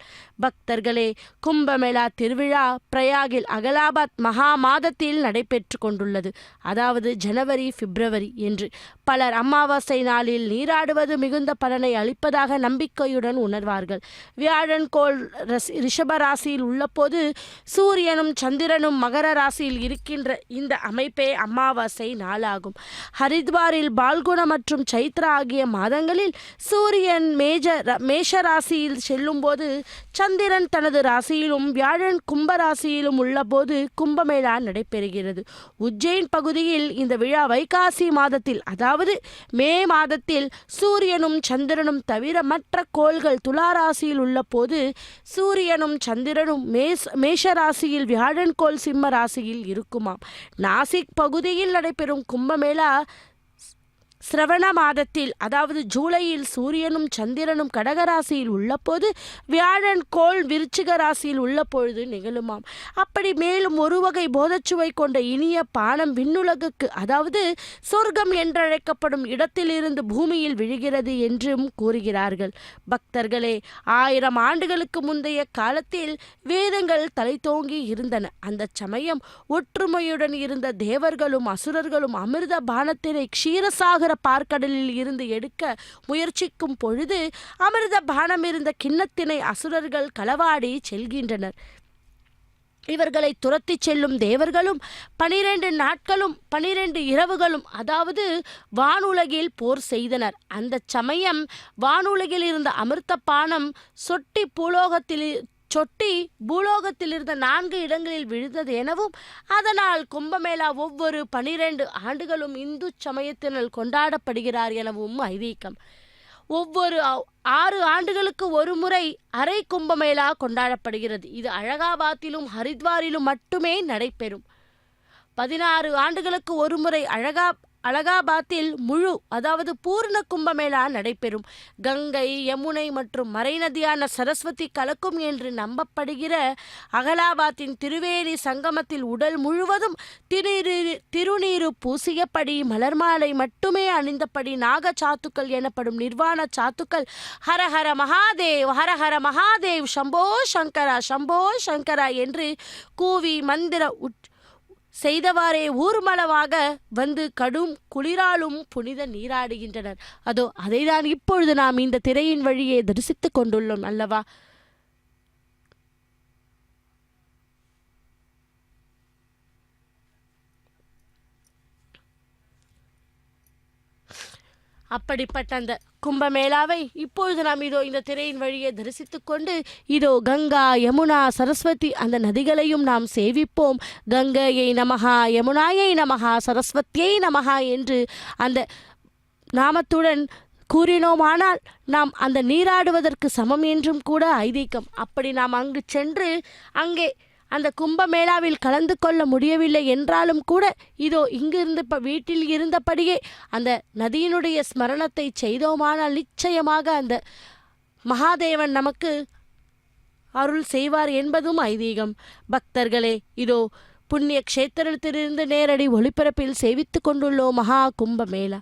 பக்தர்களே, கும்பமேளா திருவிழா பிரயாகில் அகலாபாத் மகா மாதத்தில் நடைபெற்று கொண்டுள்ளது. அதாவது ஜனவரி பிப்ரவரி என்று. பலர் அமாவாசை நாளில் நீராடுவது மிகுந்த பலனை அளிப்பதாக நம்பிக்கையுடன் உணர்வார்கள். வியாழன் கோள் ரிஷப ராசியில் உள்ளபோது சூரியனும் சந்திரனும் மகர ராசியில் இருக்கின்ற இந்த அமைப்பே அமாவாசை நாளாகும். ஹரித்வாரில் பால்குண மற்றும் சைத்ரா ஆகிய மாதங்களில் சூரியன் மேஷ ராசியில் செல்லும் போது சந்திரன் தனது ராசியிலும் வியாழன் கும்ப ராசியிலும் உள்ள போது கும்பமேளா நடைபெறுகிறது. உஜ்ஜைன் பகுதியில் இந்த விழா வைகாசி மாதத்தில், அதாவது மே மாதத்தில் சூரியனும் சந்திரனும் தவிர மற்ற கோள்கள் துலா ராசியில் உள்ள போது சூரியனும் சந்திரனும் மேஷ ராசியில் வியாழன் கோள் சிம்ம ராசியில் இருக்குமாம். நாசிக் பகுதியில் நடைபெறும் கும்பமேளா சிரவண மாதத்தில், அதாவது ஜூலையில் சூரியனும் சந்திரனும் கடகராசியில் உள்ளபோது வியாழன் கோள் விருச்சிக ராசியில் உள்ள பொழுது நிகழுமாம். அப்படி மேலும் ஒரு வகை போதச்சுவை கொண்ட இனிய பானம் விண்ணுலகுக்கு, அதாவது சொர்க்கம் என்றழைக்கப்படும் இடத்திலிருந்து பூமியில் விழுகிறது என்றும் கூறுகிறார்கள். பக்தர்களே, 1000 ஆண்டுகளுக்கு முந்தைய காலத்தில் வேதங்கள் தலைத்தோங்கி இருந்தன. அந்த சமயம் ஒற்றுமையுடன் இருந்த தேவர்களும் அசுரர்களும் அமிர்த பானத்தினை க்ஷீரசாகர பார்க்கடலில் இருந்து எடுக்க முயற்சிக்கும் பொழுது அமிர்த பானம் இருந்த கிண்ணத்தினை அசுரர்கள் களவாடி செல்கின்றனர். இவர்களை துரத்தி செல்லும் தேவர்களும் 12 நாட்களும் 12 இரவுகளும், அதாவது வானுலகில் போர் செய்தனர். அந்த சமயம் வானுலகில் இருந்த அமிர்த பானம் சொட்டி பூலோகத்தில் இருந்த 4 இடங்களில் விழுந்தது எனவும், அதனால் கும்பமேளா ஒவ்வொரு 12 ஆண்டுகளும் இந்து சமயத்தினர் கொண்டாடப்படுகிறார் எனவும் ஐதீகம். ஒவ்வொரு 6 ஆண்டுகளுக்கு ஒரு முறை அரை கும்பமேளா கொண்டாடப்படுகிறது. இது அலகாபாத்திலும் ஹரித்வாரிலும் மட்டுமே நடைபெறும். 16 ஆண்டுகளுக்கு ஒரு முறை அலகாபாத்தில் முழு, அதாவது பூர்ண கும்பமேளா நடைபெறும். கங்கை, யமுனை மற்றும் மறைநதியான சரஸ்வதி கலக்கும் என்று நம்பப்படுகிற அகலாபாத்தின் திருவேணி சங்கமத்தில் உடல் முழுவதும் திருநீரு பூசியபடி மலர்மாலை மட்டுமே அணிந்தபடி நாக சாத்துக்கள் எனப்படும் நிர்வாண சாத்துக்கள் ஹரஹர மகாதேவ் ஹரஹர மகாதேவ் சம்போ சங்கரா சம்போ சங்கரா என்று கூவி மந்திர செய்தவாறே ஊர்மளவாக வந்து கடும் குளிராலும் புனித நீராடுகின்றனர். அதோ அதைதான் இப்பொழுது நாம் இந்த திரையின் வழியே தரிசித்துக் கொண்டுள்ளோம் அல்லவா? அப்படிப்பட்ட அந்த கும்பமேளாவை இப்பொழுது நாம் இதோ இந்த திரையின் வழியே தரிசித்து கொண்டு இதோ கங்கா, யமுனா, சரஸ்வதி அந்த நதிகளையும் நாம் சேவிப்போம். கங்கையை நமஹா, யமுனாயை நமஹா, சரஸ்வதியை நமஹா என்று அந்த நாமத்துடன் கூறினோமானால் நாம் அந்த நீராடுவதற்கு சமம் என்றும் கூட ஐதீகம். அப்படி நாம் அங்கு சென்று அங்கே அந்த கும்பமேளாவில் கலந்து கொள்ள முடியவில்லை என்றாலும் கூட இதோ இங்கிருந்து வீட்டில் இருந்தபடியே அந்த நதியினுடைய ஸ்மரணத்தை செய்தோமானால் நிச்சயமாக அந்த மகாதேவன் நமக்கு அருள் செய்வார் என்பதும் ஐதீகம். பக்தர்களே, இதோ புண்ணிய க்ஷேத்திரத்திலிருந்து நேரடி ஒளிபரப்பில் சேவித்து கொண்டுள்ளோம் மகா கும்பமேளா.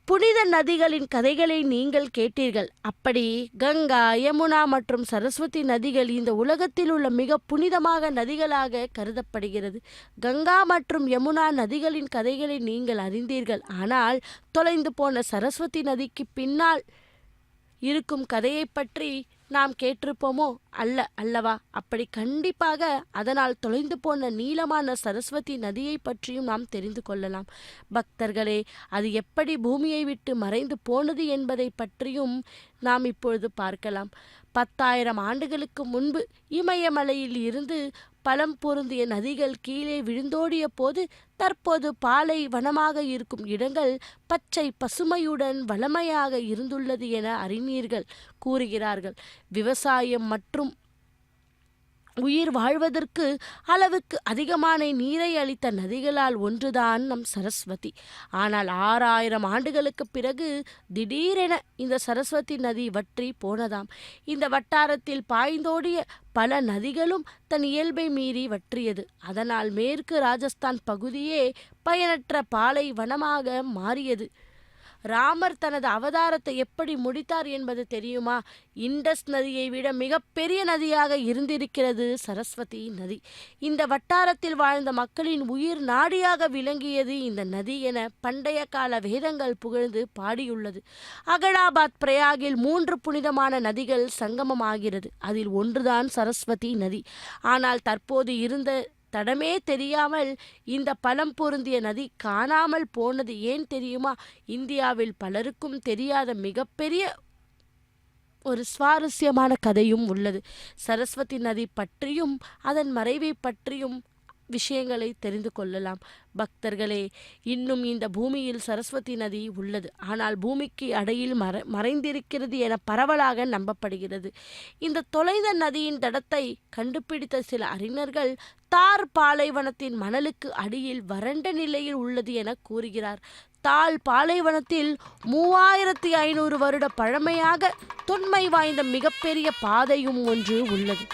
புனித நதிகளின் கதைகளை நீங்கள் கேட்டீர்கள். அப்படி கங்கா, யமுனா மற்றும் சரஸ்வதி நதிகள் இந்த உலகத்தில் உள்ள மிக புனிதமாக நதிகளாக கருதப்படுகிறது. கங்கா மற்றும் யமுனா நதிகளின் கதைகளை நீங்கள் அறிந்தீர்கள். ஆனால் தொலைந்து போன சரஸ்வதி நதிக்கு பின்னால் இருக்கும் கதையை பற்றி நாம் கேட்டிருப்போமோ? அல்லவா? அப்படி கண்டிப்பாக அதனால் தொலைந்து போன நீளமான சரஸ்வதி நதியை பற்றியும் நாம் தெரிந்து கொள்ளலாம். பக்தர்களே, அது எப்படி பூமியை விட்டு மறைந்து போனது என்பதை பற்றியும் நாம் இப்பொழுது பார்க்கலாம். 10,000 ஆண்டுகளுக்கு முன்பு இமயமலையில் இருந்து பலம் பொருந்திய நதிகள் கீழே விழுந்தோடிய போது தற்போது பாலை வனமாக இருக்கும் இடங்கள் பச்சை பசுமையுடன் வளமையாக இருந்துள்ளது என அறிஞர்கள் கூறுகிறார்கள். விவசாயம் மற்றும் உயிர் வாழ்வதற்கு அளவுக்கு அதிகமான நீரை அளித்த நதிகளால் ஒன்றுதான் நம் சரஸ்வதி. ஆனால் 6,000 ஆண்டுகளுக்கு பிறகு திடீரென இந்த சரஸ்வதி நதி வற்றி போனதாம். இந்த வட்டாரத்தில் பாய்ந்தோடிய பல நதிகளும் தன் இயல்பை மீறி வற்றியது. அதனால் மேற்கு ராஜஸ்தான் பகுதியே பயனற்ற பாலை வனமாக மாறியது. ராமர் தனது அவதாரத்தை எப்படி முடித்தார் என்பது தெரியுமா? இண்டஸ் நதியை விட மிகப்பெரிய நதியாக இருந்திருக்கிறது சரஸ்வதி நதி. இந்த வட்டாரத்தில் வாழ்ந்த மக்களின் உயிர் நாடியாக விளங்கியது இந்த நதி என பண்டைய கால வேதங்கள் புகழ்ந்து பாடியுள்ளது. அகடாபாத் பிரயாகில் 3 புனிதமான நதிகள் சங்கமமாகிறது. அதில் ஒன்றுதான் சரஸ்வதி நதி. ஆனால் தற்போது இருந்த தடமே தெரியாமல் இந்த பலம் பொருந்திய நதி காணாமல் போனது ஏன் தெரியுமா? இந்தியாவில் பலருக்கும் தெரியாத மிகப்பெரிய ஒரு சுவாரஸ்யமான கதையும் உள்ளது. சரஸ்வதி நதி பற்றியும் அதன் மறைவை பற்றியும் விஷயங்களை தெரிந்து கொள்ளலாம். பக்தர்களே, இன்னும் இந்த பூமியில் சரஸ்வதி நதி உள்ளது. ஆனால் பூமிக்கு அடியில் மறைந்திருக்கிறது என பரவலாக நம்பப்படுகிறது. இந்த தொலைந்த நதியின் தடத்தை கண்டுபிடித்த சில அறிஞர்கள் தார் பாலைவனத்தின் மணலுக்கு அடியில் வறண்ட நிலையில் உள்ளது என கூறுகிறார். தால் பாலைவனத்தில் 3500 வருட பழமையாக தொன்மை வாய்ந்த மிகப்பெரிய பாதையும் ஒன்று உள்ளது.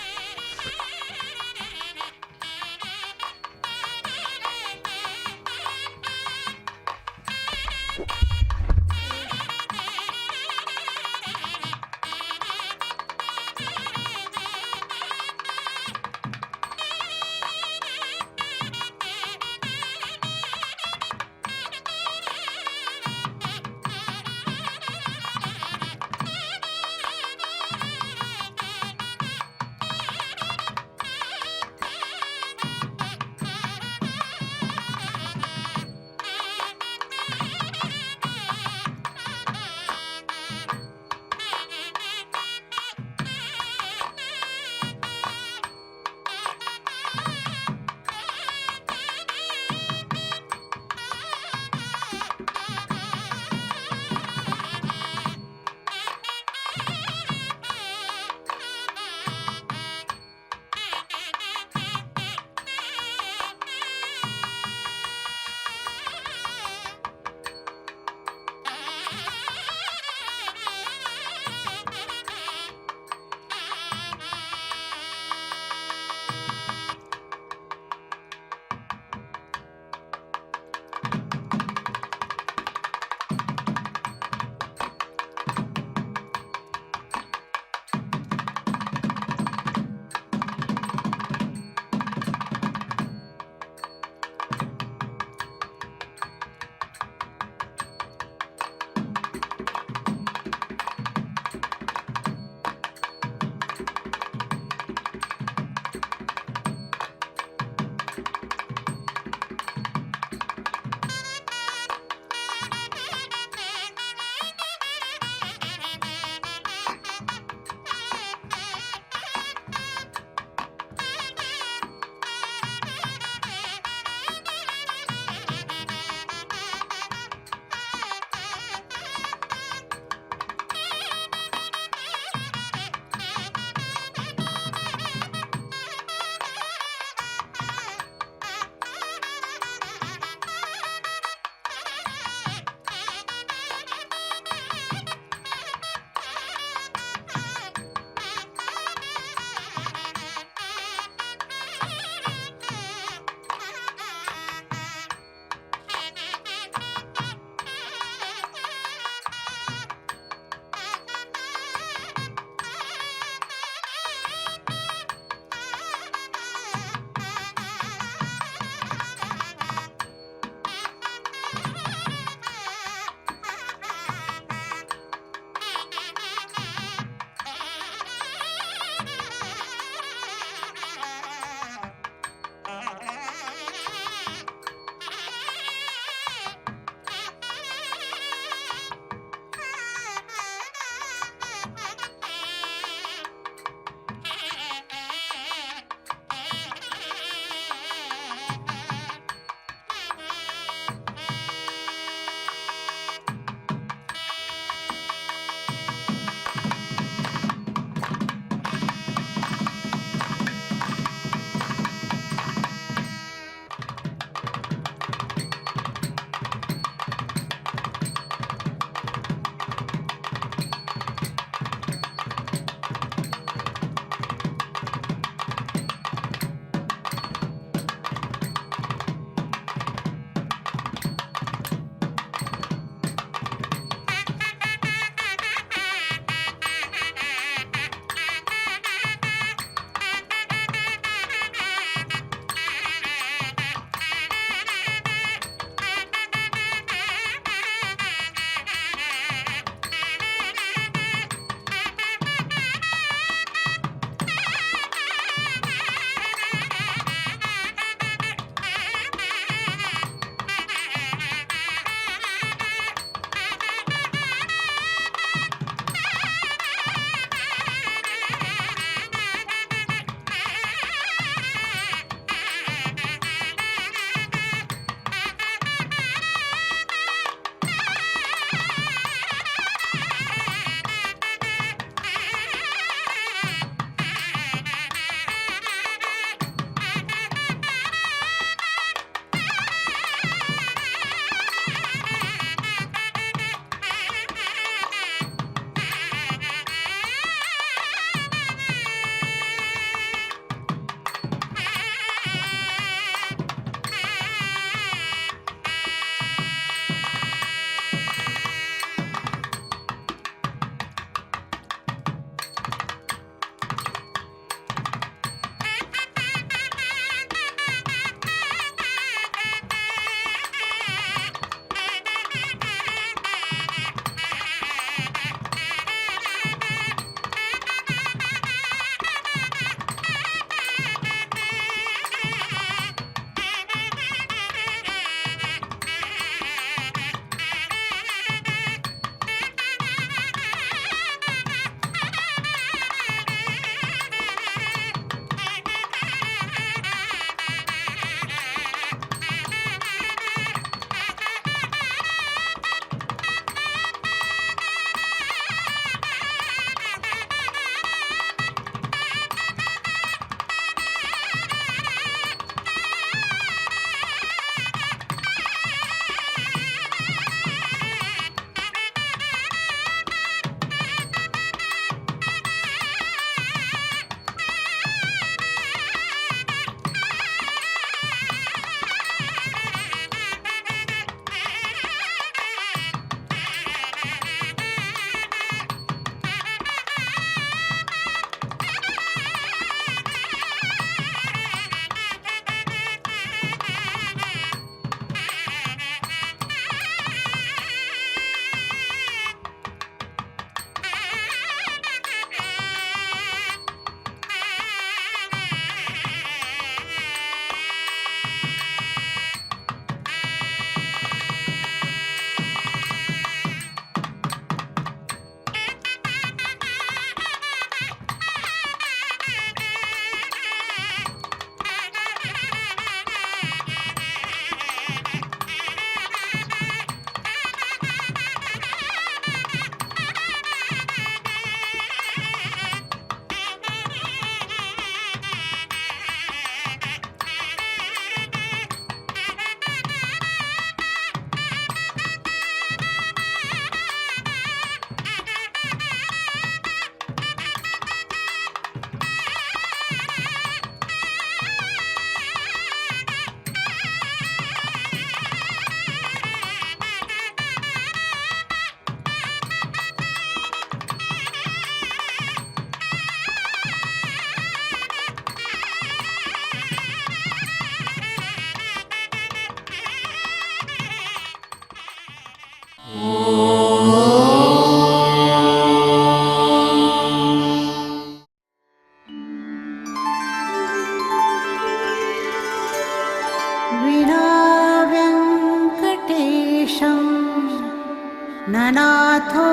ननाथो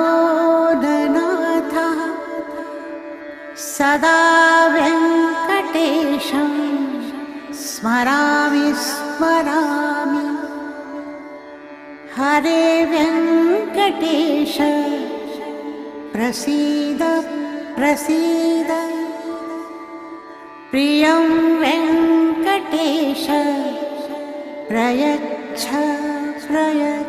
ननाथः सदा वेङ्कटेशं स्मरामि स्मरामि। हरे वेङ्कटेश प्रसीद प्रसीद। प्रियं वेङ्कटेश प्रयच्छ प्रयच्छ।